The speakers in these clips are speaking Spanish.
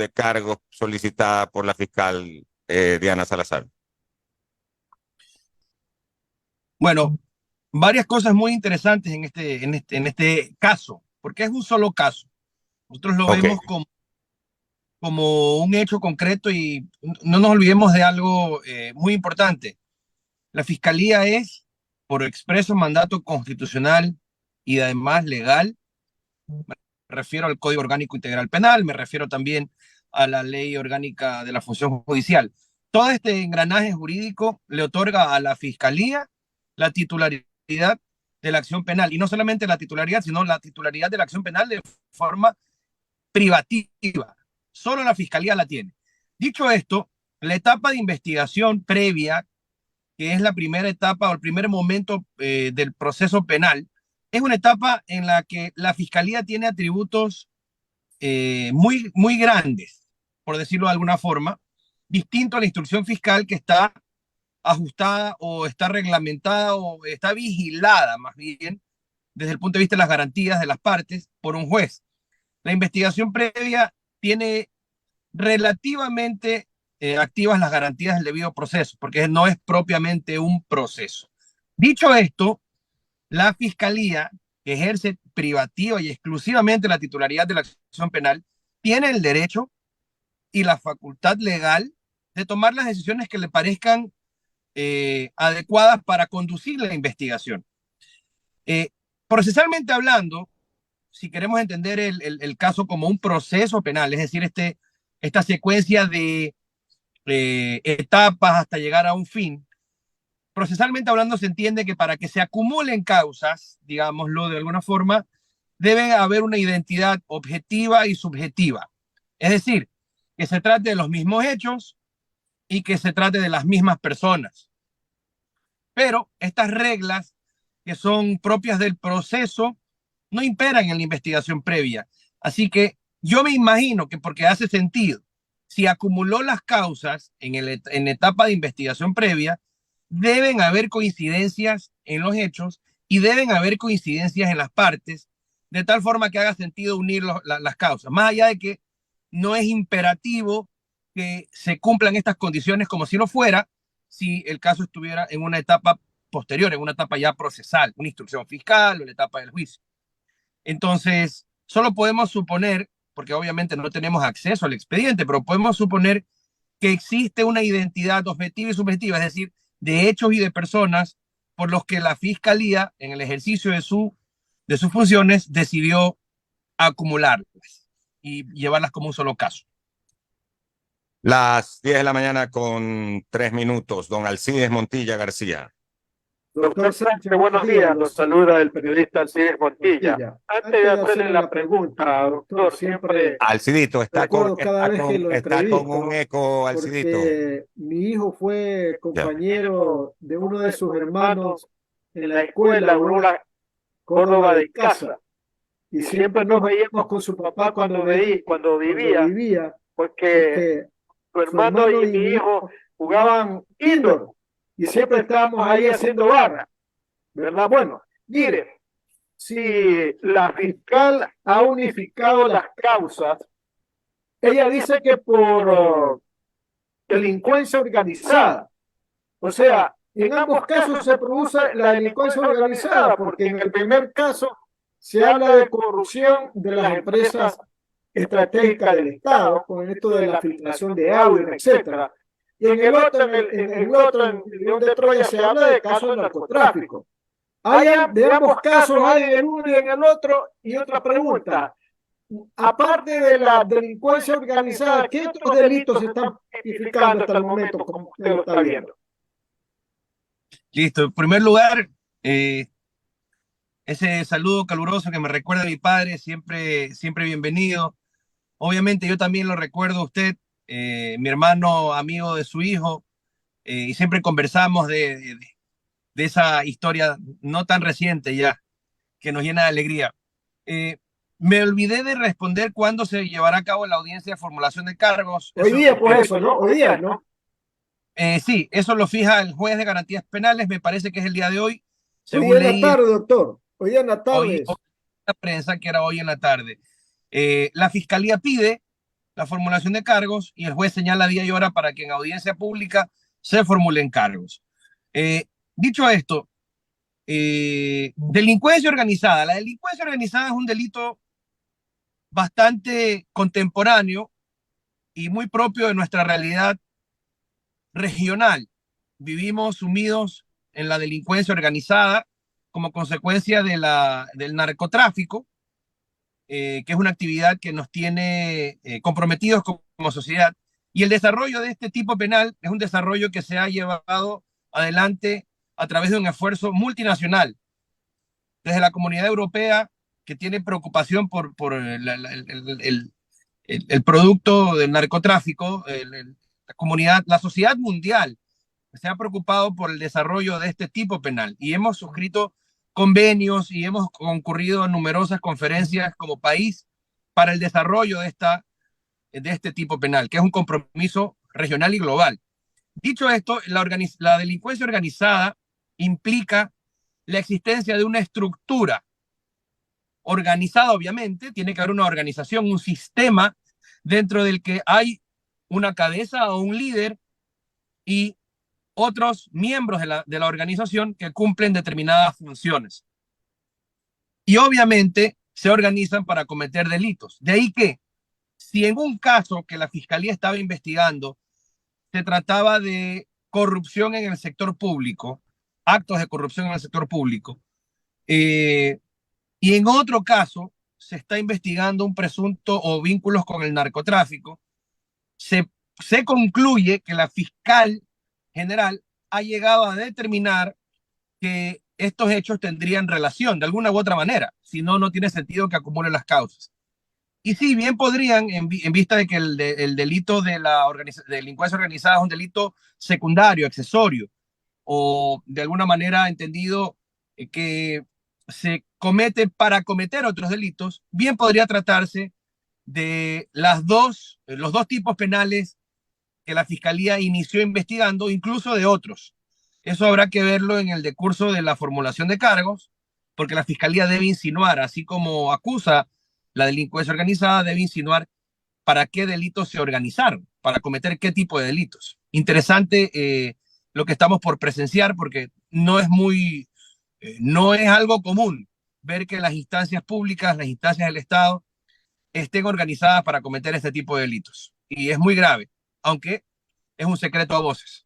de cargos solicitada por la fiscal Diana Salazar? Bueno, varias cosas muy interesantes en este caso, porque es un solo caso. Nosotros lo Ok. vemos como un hecho concreto y no nos olvidemos de algo muy importante. La fiscalía es, por expreso mandato constitucional y además legal, me refiero al Código Orgánico Integral Penal, me refiero también a la Ley Orgánica de la Función Judicial. Todo este engranaje jurídico le otorga a la fiscalía la titularidad de la acción penal, y no solamente la titularidad, sino la titularidad de la acción penal de forma privativa. Solo la fiscalía la tiene. Dicho esto, la etapa de investigación previa, que es la primera etapa o el primer momento del proceso penal, es una etapa en la que la fiscalía tiene atributos muy grandes, por decirlo de alguna forma, distinto a la instrucción fiscal, que está ajustada o está reglamentada o está vigilada más bien desde el punto de vista de las garantías de las partes por un juez. La investigación previa tiene relativamente activas las garantías del debido proceso, porque no es propiamente un proceso. Dicho esto, la fiscalía, que ejerce privativa y exclusivamente la titularidad de la acción penal, tiene el derecho y la facultad legal de tomar las decisiones que le parezcan adecuadas para conducir la investigación. Eh, Procesalmente hablando, si queremos entender el caso como un proceso penal, es decir, esta secuencia de etapas hasta llegar a un fin, procesalmente hablando se entiende que para que se acumulen causas, digámoslo de alguna forma, debe haber una identidad objetiva y subjetiva. Es decir, que se trate de los mismos hechos y que se trate de las mismas personas. Pero estas reglas que son propias del proceso no imperan en la investigación previa. Así que yo me imagino que, porque hace sentido, si acumuló las causas en etapa de investigación previa, deben haber coincidencias en los hechos y deben haber coincidencias en las partes, de tal forma que haga sentido unir las causas, más allá de que no es imperativo que se cumplan estas condiciones como si lo fuera, si el caso estuviera en una etapa posterior, en una etapa ya procesal, una instrucción fiscal o la etapa del juicio. Entonces, solo podemos suponer, porque obviamente no tenemos acceso al expediente, pero podemos suponer que existe una identidad objetiva y subjetiva, es decir, de hechos y de personas por los que la fiscalía, en el ejercicio de sus funciones, decidió acumularlas y llevarlas como un solo caso. Las 10 de la mañana con 3 minutos. Don Alcides Montilla García. Doctor Sánchez, buenos días. Los saluda el periodista Alcides Montilla. Antes de hacerle la pregunta, doctor, siempre Alcidito, está con un eco, Alcidito. porque mi hijo fue compañero de uno de sus hermanos en la escuela Aurora Córdoba de Casa. Y siempre nos veíamos con su papá cuando vivía, porque su hermano y mi hijo jugaban indoor. Y siempre estábamos ahí haciendo barra, ¿verdad? Bueno, mire, si la fiscal ha unificado las causas, ella dice que por delincuencia organizada. O sea, en ambos casos se produce la delincuencia organizada, porque en el primer caso se habla de corrupción de las empresas estratégicas del Estado, con esto de la filtración de audio, etcétera. Y en el otro, en León de Troya, se habla de casos de narcotráfico. De ambos casos hay en uno y en el otro. Y otra pregunta, aparte de la delincuencia organizada, ¿qué otros delitos se están tipificando hasta el momento, como usted lo está viendo? Listo, en primer lugar, ese saludo caluroso que me recuerda a mi padre, siempre, siempre bienvenido. Obviamente yo también lo recuerdo a usted, mi hermano, amigo de su hijo, y siempre conversamos de esa historia no tan reciente ya, que nos llena de alegría. Me olvidé de responder cuándo se llevará a cabo la audiencia de formulación de cargos. Hoy día, por eso, ¿no? Hoy día, ¿no? Sí, eso lo fija el juez de garantías penales, me parece que es el día de hoy. Según hoy día en la tarde, doctor. Hoy día en la tarde. Hoy la prensa que era hoy en la tarde. La fiscalía pide la formulación de cargos y el juez señala día y hora para que en audiencia pública se formulen cargos. Dicho esto, delincuencia organizada. La delincuencia organizada es un delito bastante contemporáneo y muy propio de nuestra realidad regional. Vivimos sumidos en la delincuencia organizada como consecuencia del narcotráfico, que es una actividad que nos tiene comprometidos como sociedad. Y el desarrollo de este tipo penal es un desarrollo que se ha llevado adelante a través de un esfuerzo multinacional, desde la Comunidad Europea, que tiene preocupación por el producto del narcotráfico, la comunidad, la sociedad mundial se ha preocupado por el desarrollo de este tipo penal y hemos suscrito convenios y hemos concurrido a numerosas conferencias como país para el desarrollo de este tipo penal, que es un compromiso regional y global. Dicho esto, la delincuencia organizada implica la existencia de una estructura organizada, obviamente, tiene que haber una organización, un sistema dentro del que hay una cabeza o un líder y otros miembros de la organización que cumplen determinadas funciones. Y obviamente se organizan para cometer delitos. De ahí que, si en un caso que la fiscalía estaba investigando se trataba de corrupción en el sector público, actos de corrupción en el sector público, y en otro caso se está investigando un presunto o vínculos con el narcotráfico, se concluye que la fiscal general ha llegado a determinar que estos hechos tendrían relación de alguna u otra manera, si no, no tiene sentido que acumulen las causas. Y sí, bien podrían, en vista de que el delito de la delincuencia organizada es un delito secundario, accesorio, o de alguna manera entendido que se comete para cometer otros delitos, bien podría tratarse de los dos tipos penales que la Fiscalía inició investigando, incluso de otros. Eso habrá que verlo en el decurso de la formulación de cargos, porque la Fiscalía debe insinuar, así como acusa la delincuencia organizada, debe insinuar para qué delitos se organizaron, para cometer qué tipo de delitos. Interesante lo que estamos por presenciar, porque no es algo común ver que las instancias públicas, las instancias del Estado, estén organizadas para cometer este tipo de delitos. Y es muy grave, aunque es un secreto a voces.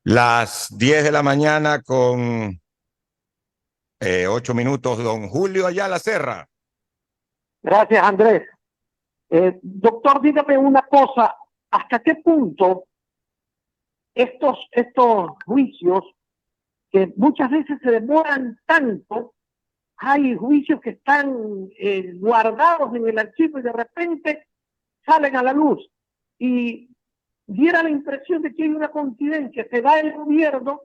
Las 10 de la mañana con 8 minutos, don Julio Ayala Serra. Gracias, Andrés. Doctor, dígame una cosa, ¿hasta qué punto estos juicios, que muchas veces se demoran tanto, hay juicios que están guardados en el archivo y de repente salen a la luz? Y diera la impresión de que hay una coincidencia, se va el gobierno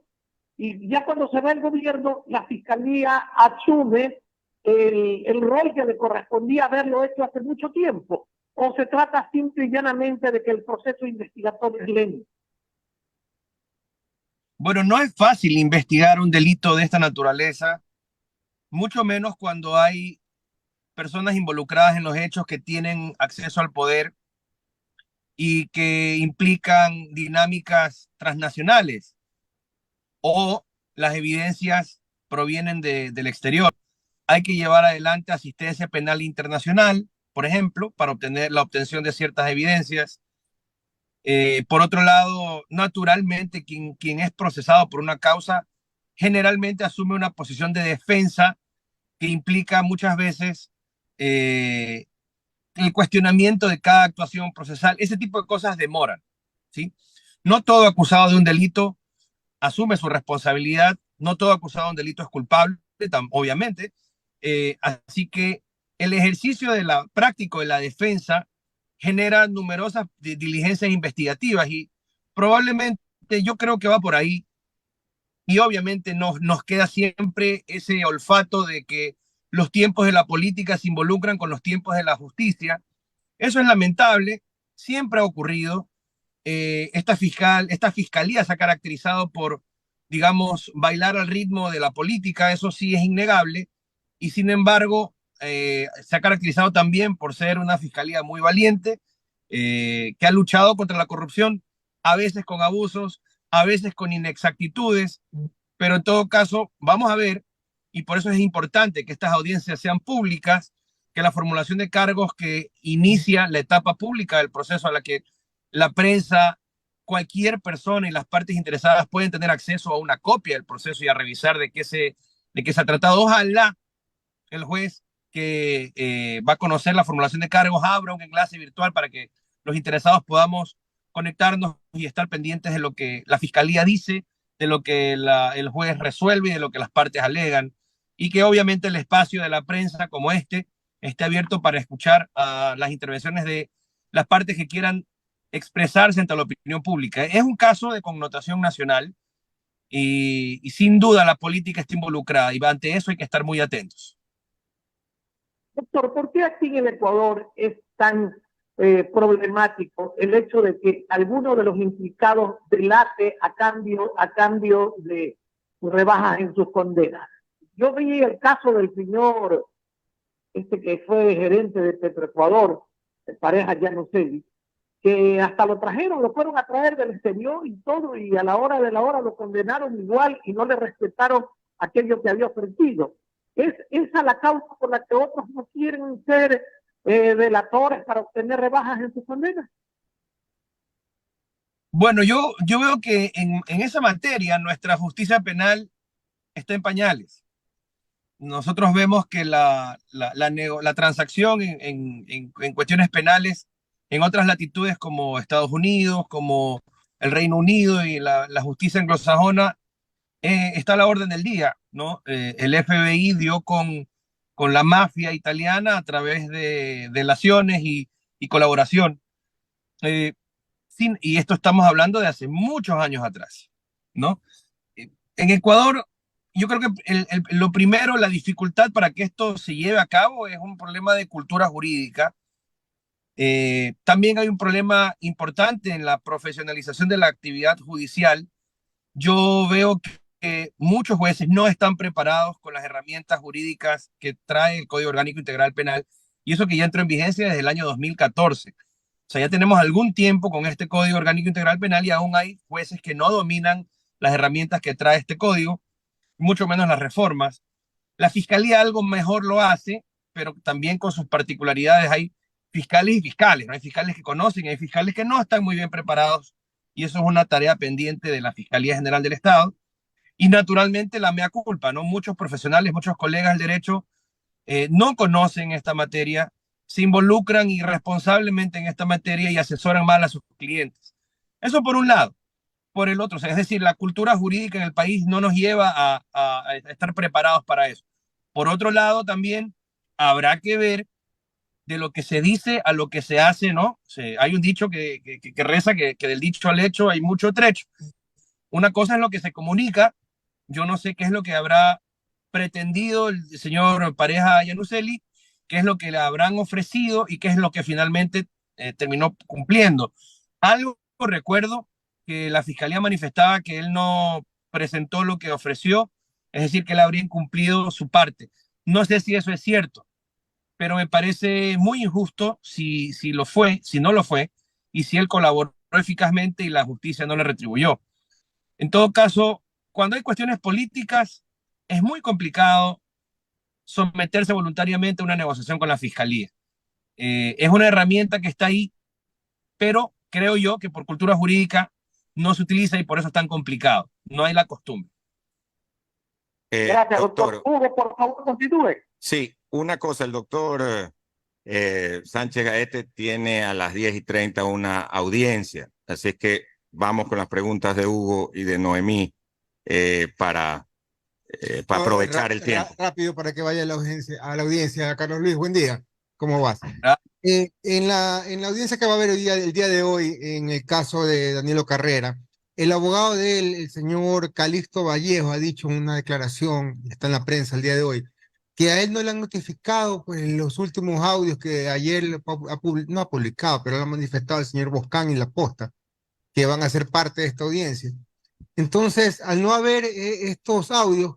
y ya cuando se va el gobierno, la fiscalía asume el rol que le correspondía haberlo hecho hace mucho tiempo, o se trata simple y llanamente de que el proceso investigatorio es lento. Bueno, no es fácil investigar un delito de esta naturaleza, mucho menos cuando hay personas involucradas en los hechos que tienen acceso al poder y que implican dinámicas transnacionales o las evidencias provienen del exterior. Hay que llevar adelante asistencia penal internacional, por ejemplo, para obtener la obtención de ciertas evidencias. Por otro lado, naturalmente, quien es procesado por una causa generalmente asume una posición de defensa que implica muchas veces el cuestionamiento de cada actuación procesal. Ese tipo de cosas demoran, ¿sí? No todo acusado de un delito asume su responsabilidad, no todo acusado de un delito es culpable, obviamente. Así que el ejercicio de la práctica de la defensa genera numerosas diligencias investigativas y probablemente yo creo que va por ahí. Y obviamente nos queda siempre ese olfato de que los tiempos de la política se involucran con los tiempos de la justicia. Eso es lamentable, siempre ha ocurrido. Esta fiscalía se ha caracterizado por, digamos, bailar al ritmo de la política, eso sí es innegable, y sin embargo se ha caracterizado también por ser una fiscalía muy valiente, que ha luchado contra la corrupción, a veces con abusos, a veces con inexactitudes, pero en todo caso, vamos a ver, y por eso es importante que estas audiencias sean públicas, que la formulación de cargos que inicia la etapa pública del proceso a la que la prensa, cualquier persona y las partes interesadas pueden tener acceso a una copia del proceso y a revisar de qué se ha tratado. Ojalá el juez que va a conocer la formulación de cargos abra un enlace virtual para que los interesados podamos conectarnos y estar pendientes de lo que la fiscalía dice, de lo que el juez resuelve y de lo que las partes alegan, y que obviamente el espacio de la prensa como este esté abierto para escuchar las intervenciones de las partes que quieran expresarse ante la opinión pública. Es un caso de connotación nacional y sin duda la política está involucrada y ante eso hay que estar muy atentos. Doctor, ¿por qué aquí en el Ecuador es tan problemático el hecho de que alguno de los implicados delate a cambio de rebajas en sus condenas? Yo vi el caso del señor que fue gerente de Petroecuador, Pareja Llanuselli, que hasta lo fueron a traer del exterior y todo, y a la hora de la hora lo condenaron igual y no le respetaron aquello que había ofrecido. ¿Es esa la causa por la que otros no quieren ser delatores para obtener rebajas en sus condenas? Bueno, yo veo que en esa materia nuestra justicia penal está en pañales. Nosotros vemos que la transacción en cuestiones penales en otras latitudes como Estados Unidos, como el Reino Unido y la justicia anglosajona está a la orden del día, ¿no? El FBI dio con la mafia italiana a través de delaciones y colaboración. Y esto estamos hablando de hace muchos años atrás, ¿no? En Ecuador, yo creo que lo primero, la dificultad para que esto se lleve a cabo es un problema de cultura jurídica. También hay un problema importante en la profesionalización de la actividad judicial. Yo veo que muchos jueces no están preparados con las herramientas jurídicas que trae el Código Orgánico Integral Penal, y eso que ya entró en vigencia desde el año 2014. O sea, ya tenemos algún tiempo con este Código Orgánico Integral Penal y aún hay jueces que no dominan las herramientas que trae este código, mucho menos las reformas. La Fiscalía algo mejor lo hace, pero también con sus particularidades. Hay fiscales y fiscales, ¿no? Hay fiscales que conocen, hay fiscales que no están muy bien preparados, y eso es una tarea pendiente de la Fiscalía General del Estado. Y naturalmente la mea culpa, ¿no? Muchos profesionales, muchos colegas del derecho no conocen esta materia, se involucran irresponsablemente en esta materia y asesoran mal a sus clientes. Eso por un lado. Por el otro, o sea, es decir, la cultura jurídica en el país no nos lleva a estar preparados para eso. Por otro lado, también habrá que ver de lo que se dice a lo que se hace, ¿no? Hay un dicho que reza que del dicho al hecho hay mucho trecho. Una cosa es lo que se comunica. Yo no sé qué es lo que habrá pretendido el señor Pareja Llanuselli, qué es lo que le habrán ofrecido y qué es lo que finalmente terminó cumpliendo. Algo recuerdo que la fiscalía manifestaba que él no presentó lo que ofreció, es decir, que él habría incumplido su parte. No sé si eso es cierto, pero me parece muy injusto si lo fue, si no lo fue, y si él colaboró eficazmente y la justicia no le retribuyó. En todo caso, cuando hay cuestiones políticas, es muy complicado someterse voluntariamente a una negociación con la fiscalía. Es una herramienta que está ahí, pero creo yo que por cultura jurídica no se utiliza y por eso es tan complicado. No hay la costumbre. Gracias, doctor. Hugo, por favor, continúe. Sí, una cosa, el doctor Sánchez Gaete tiene a las 10:30 una audiencia, así que vamos con las preguntas de Hugo y de Noemí para aprovechar el tiempo. Rápido para que vaya a la audiencia. Carlos Luis, buen día. ¿Cómo vas? En la audiencia que va a haber el día de hoy, en el caso de Danilo Carrera, el abogado de él, el señor Calixto Vallejo, ha dicho en una declaración, está en la prensa el día de hoy, que a él no le han notificado pues, los últimos audios que ayer no ha publicado, pero lo ha manifestado el señor Boscán y La Posta, que van a ser parte de esta audiencia. Entonces, al no haber estos audios,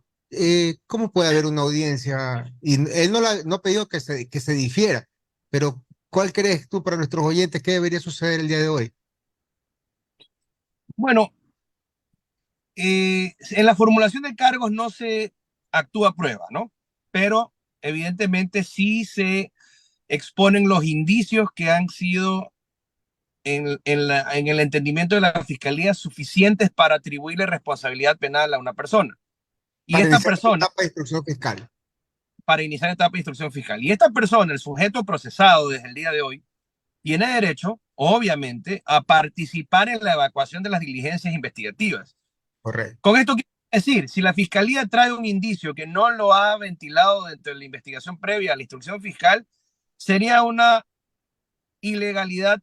¿cómo puede haber una audiencia? Y él no ha pedido que se difiera, pero ¿cuál crees tú para nuestros oyentes que debería suceder el día de hoy? Bueno, en la formulación de cargos no se actúa a prueba, ¿no? Pero evidentemente sí se exponen los indicios que han sido en el entendimiento de la fiscalía suficientes para atribuirle responsabilidad penal a una persona. Y Para esta iniciar la persona, etapa de instrucción fiscal. para iniciar la etapa de instrucción fiscal. Y esta persona, el sujeto procesado desde el día de hoy, tiene derecho, obviamente, a participar en la evacuación de las diligencias investigativas. Correcto. Con esto quiero decir, si la fiscalía trae un indicio que no lo ha ventilado dentro de la investigación previa a la instrucción fiscal, sería una ilegalidad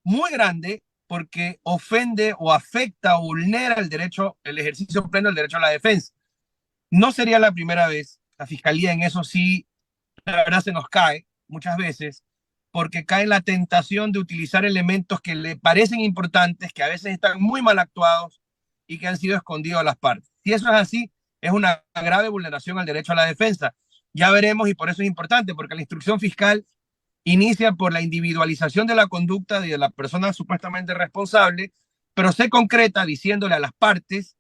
muy grande porque ofende o afecta o vulnera el derecho, el ejercicio pleno del derecho a la defensa. No sería la primera vez. La fiscalía en eso sí, la verdad se nos cae muchas veces porque cae en la tentación de utilizar elementos que le parecen importantes, que a veces están muy mal actuados y que han sido escondidos a las partes. Si eso es así, es una grave vulneración al derecho a la defensa. Ya veremos y por eso es importante, porque la instrucción fiscal inicia por la individualización de la conducta de la persona supuestamente responsable, pero se concreta diciéndole a las partes,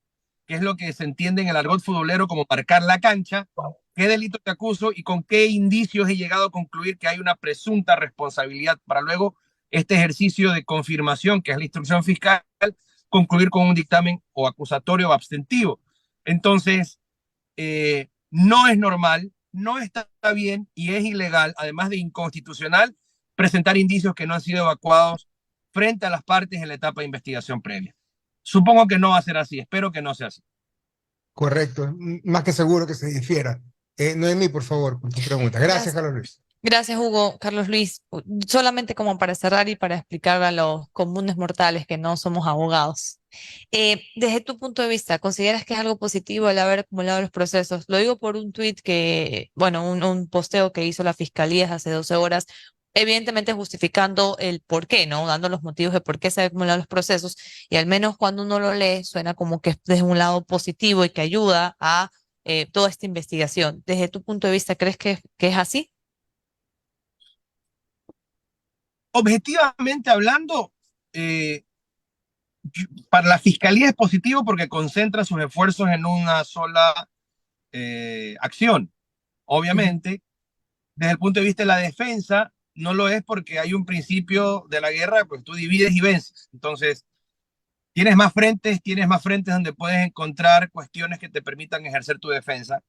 que es lo que se entiende en el argot futbolero como marcar la cancha, qué delito te acuso y con qué indicios he llegado a concluir que hay una presunta responsabilidad para luego este ejercicio de confirmación, que es la instrucción fiscal, concluir con un dictamen o acusatorio o abstentivo. Entonces, no es normal, no está bien y es ilegal, además de inconstitucional, presentar indicios que no han sido evacuados frente a las partes en la etapa de investigación previa. Supongo que no va a ser así, espero que no sea así. Correcto, más que seguro que se difiera. Noemí, por favor, con tu pregunta. Gracias, Carlos Luis. Gracias, Hugo. Carlos Luis, solamente como para cerrar y para explicar a los comunes mortales que no somos abogados. Desde tu punto de vista, ¿consideras que es algo positivo el haber acumulado los procesos? Lo digo por un tuit que, bueno, un posteo que hizo la Fiscalía hace 12 horas, evidentemente justificando el por qué, ¿no? Dando los motivos de por qué se han acumulado los procesos, y al menos cuando uno lo lee, suena como que es desde un lado positivo y que ayuda a toda esta investigación. Desde tu punto de vista, ¿crees que es así? Objetivamente hablando, para la fiscalía es positivo porque concentra sus esfuerzos en una sola acción. Obviamente, desde el punto de vista de la defensa, no lo es porque hay un principio de la guerra, pues tú divides y vences. Entonces, tienes más frentes donde puedes encontrar cuestiones que te permitan ejercer tu defensa.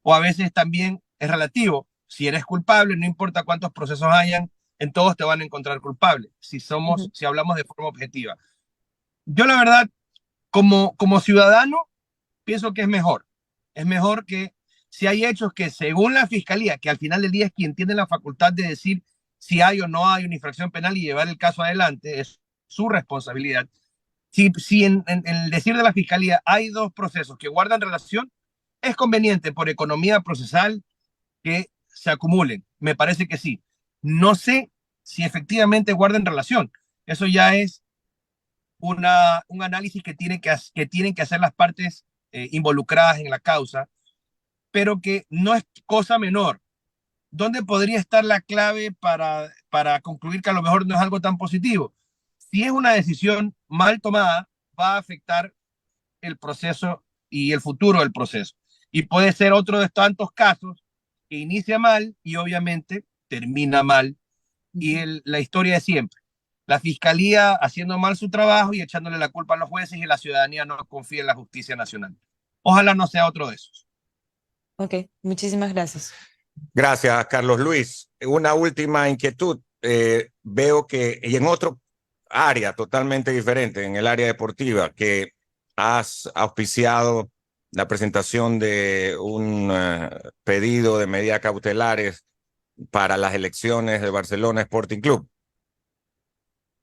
O a veces también es relativo. Si eres culpable, no importa cuántos procesos hayan, en todos te van a encontrar culpable, si hablamos de forma objetiva. Yo la verdad, como ciudadano, pienso que es mejor. Es mejor que si hay hechos que según la fiscalía, que al final del día es quien tiene la facultad de decir si hay o no hay una infracción penal y llevar el caso adelante, es su responsabilidad. Si en el decir de la fiscalía hay dos procesos que guardan relación, es conveniente por economía procesal que se acumulen. Me parece que sí. No sé si efectivamente guardan relación. Eso ya es un análisis que tienen que hacer las partes involucradas en la causa, pero que no es cosa menor. ¿Dónde podría estar la clave para concluir que a lo mejor no es algo tan positivo? Si es una decisión mal tomada, va a afectar el proceso y el futuro del proceso. Y puede ser otro de tantos casos que inicia mal y obviamente termina mal. Y la historia de siempre. La fiscalía haciendo mal su trabajo y echándole la culpa a los jueces y la ciudadanía no confía en la justicia nacional. Ojalá no sea otro de esos. Ok, muchísimas gracias. Gracias, Carlos Luis. Una última inquietud. Veo que, y en otro área totalmente diferente, en el área deportiva, que has auspiciado la presentación de un pedido de medidas cautelares para las elecciones de Barcelona Sporting Club.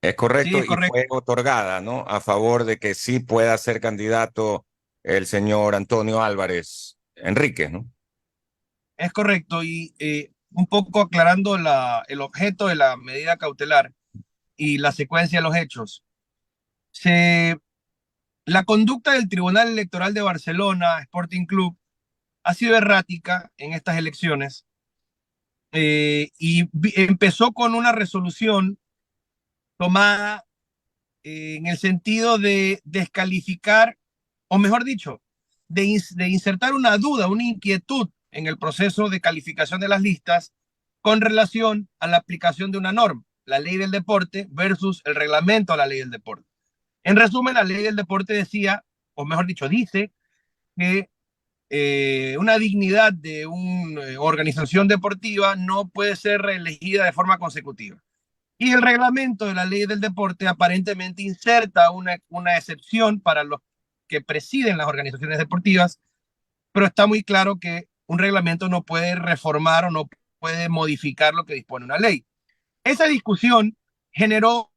Es correcto, Sí, es y correcto. fue otorgada, ¿no? A favor de que sí pueda ser candidato el señor Antonio Álvarez Enríquez, ¿no? Es correcto. Y un poco aclarando el objeto de la medida cautelar y la secuencia de los hechos. La conducta del Tribunal Electoral de Barcelona Sporting Club ha sido errática en estas elecciones y empezó con una resolución tomada en el sentido de descalificar, o mejor dicho, de insertar una duda, una inquietud en el proceso de calificación de las listas con relación a la aplicación de una norma, la ley del deporte versus el reglamento a la ley del deporte. En resumen, la ley del deporte decía, o mejor dicho, dice que una dignidad de una organización deportiva no puede ser reelegida de forma consecutiva. Y el reglamento de la ley del deporte aparentemente inserta una excepción para los que presiden las organizaciones deportivas, pero está muy claro que un reglamento no puede reformar o no puede modificar lo que dispone una ley. Esa discusión generó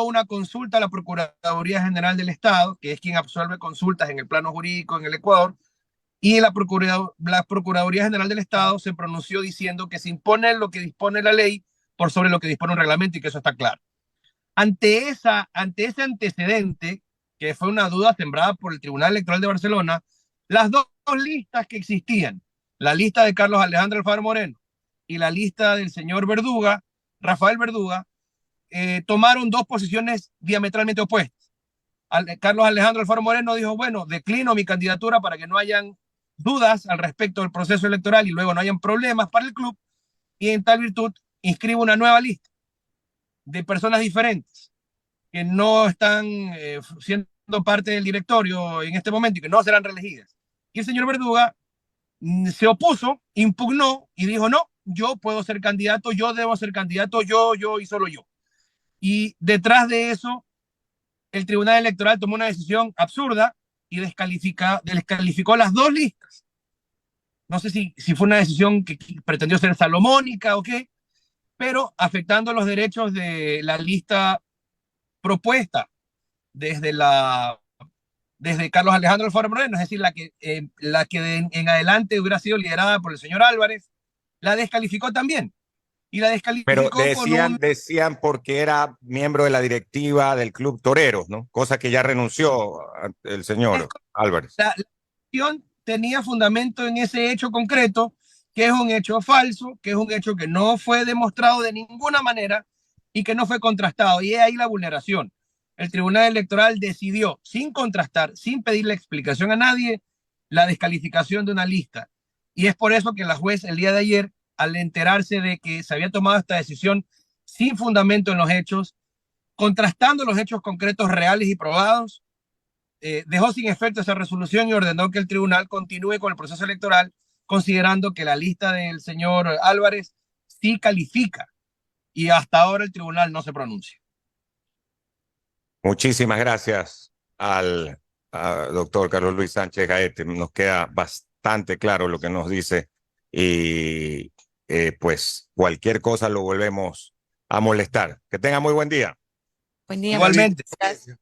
una consulta a la Procuraduría General del Estado, que es quien absuelve consultas en el plano jurídico en el Ecuador, y la Procuraduría General del Estado se pronunció diciendo que se impone lo que dispone la ley por sobre lo que dispone un reglamento y que eso está claro. Ante ese antecedente, que fue una duda sembrada por el Tribunal Electoral de Barcelona, las dos listas que existían, la lista de Carlos Alejandro Alfaro Moreno y la lista del señor Verduga, Rafael Verduga, tomaron dos posiciones diametralmente opuestas. Carlos Alejandro Alfaro Moreno dijo, bueno, declino mi candidatura para que no hayan dudas al respecto del proceso electoral y luego no hayan problemas para el club, y en tal virtud inscribo una nueva lista de personas diferentes que no están siendo parte del directorio en este momento y que no serán reelegidas. Y el señor Verduga se opuso, impugnó y dijo, no, yo puedo ser candidato, yo debo ser candidato, yo y solo yo. Y detrás de eso, el Tribunal Electoral tomó una decisión absurda y descalificó las dos listas. No sé si fue una decisión que pretendió ser salomónica o qué, pero afectando los derechos de la lista propuesta desde Carlos Alejandro Alfaro Moreno, es decir, la que en adelante hubiera sido liderada por el señor Álvarez, la descalificó también. Y la descalificó Pero decían porque era miembro de la directiva del Club Toreros, ¿no? Cosa que ya renunció el señor Álvarez. La acción tenía fundamento en ese hecho concreto, que es un hecho falso, que es un hecho que no fue demostrado de ninguna manera y que no fue contrastado. Y es ahí la vulneración. El Tribunal Electoral decidió, sin contrastar, sin pedirle explicación a nadie, la descalificación de una lista. Y es por eso que la juez el día de ayer, al enterarse de que se había tomado esta decisión sin fundamento en los hechos, contrastando los hechos concretos reales y probados, dejó sin efecto esa resolución y ordenó que el tribunal continúe con el proceso electoral, considerando que la lista del señor Álvarez sí califica y hasta ahora el tribunal no se pronuncia. Muchísimas gracias al doctor Carlos Luis Sánchez Gaete. Nos queda bastante claro lo que nos dice y pues cualquier cosa lo volvemos a molestar. Que tenga muy buen día. Buen día. Igualmente. Gracias.